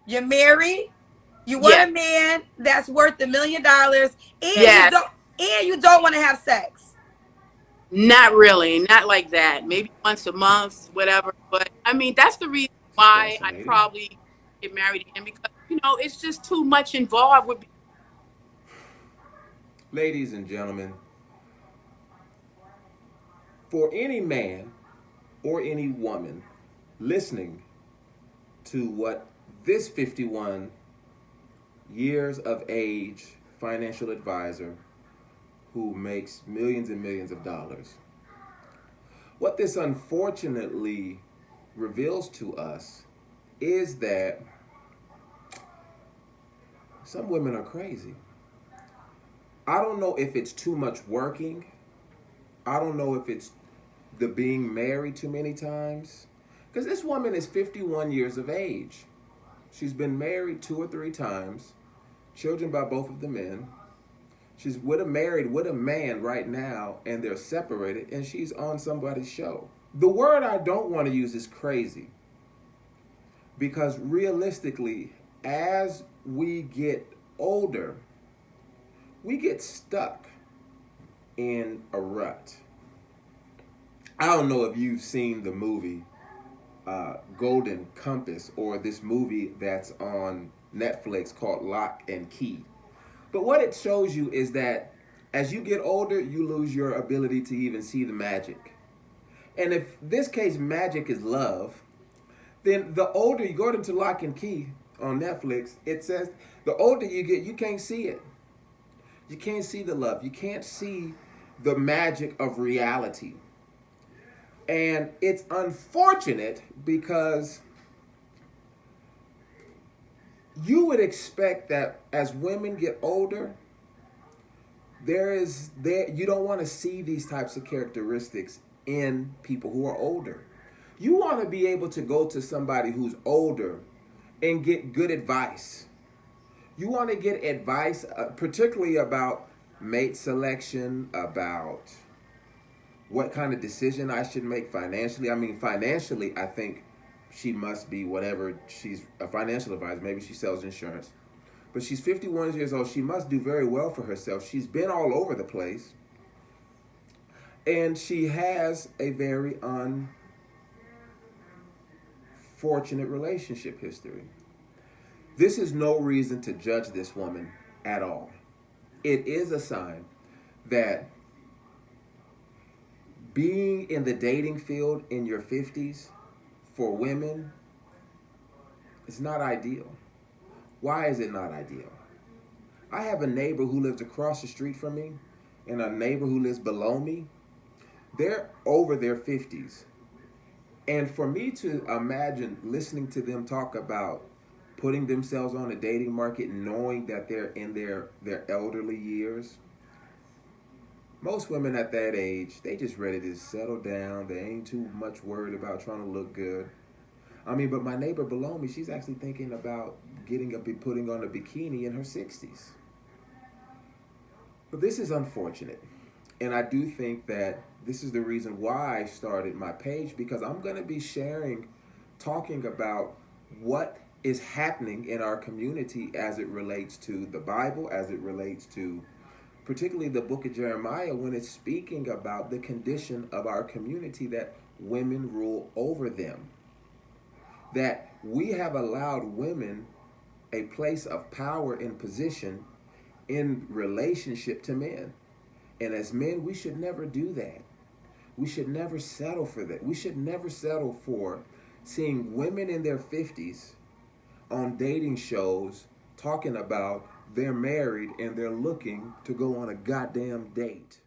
You're married. You want Yeah. a man that's worth $1 million, and you Yeah. don't want to have sex. Not really, not like that. Maybe once a month, whatever. But I mean, that's the reason why I Fascinating. probably get married again because it's just too much involved with. Ladies and gentlemen, for any man or any woman listening to what this 51 years of age financial advisor who makes millions and millions of dollars, what this unfortunately reveals to us is that some women are crazy. I don't know if it's too much working. I don't know if it's the being married too many times. Because this woman is 51 years of age. She's been married 2 or 3 times, children by both of the men. She's married with a man right now, and they're separated, and she's on somebody's show. The word I don't want to use is crazy, because realistically, as we get older, we get stuck in a rut. I don't know if you've seen the movie Golden Compass, or this movie that's on Netflix called Lock and Key. But what it shows you is that as you get older, you lose your ability to even see the magic. And if this case magic is love, then the older you go into Lock and Key on Netflix, it says the older you get, you can't see it. You can't see the love. You can't see the magic of reality. And it's unfortunate because you would expect that as women get older, you don't want to see these types of characteristics in people who are older. You want to be able to go to somebody who's older and get good advice. You want to get advice, particularly about mate selection, about what kind of decision I should make financially. I mean, financially, I think she must be whatever. She's a financial advisor. Maybe she sells insurance. But she's 51 years old. She must do very well for herself. She's been all over the place. And she has a very unfortunate relationship history. This is no reason to judge this woman at all. It is a sign that being in the dating field in your 50s for women is not ideal. Why is it not ideal? I have a neighbor who lives across the street from me and a neighbor who lives below me. They're over their 50s. And for me to imagine listening to them talk about putting themselves on a dating market, knowing that they're in their elderly years, most women at that age, they just ready to settle down. They ain't too much worried about trying to look good. I mean, but my neighbor below me, she's actually thinking about putting on a bikini in her 60s. But this is unfortunate. And I do think that this is the reason why I started my page, because I'm going to be talking about what is happening in our community as it relates to the Bible, as it relates to particularly the book of Jeremiah, when it's speaking about the condition of our community, that women rule over them. That we have allowed women a place of power and position in relationship to men. And as men, we should never do that. We should never settle for that. We should never settle for seeing women in their 50s on dating shows talking about they're married and they're looking to go on a goddamn date.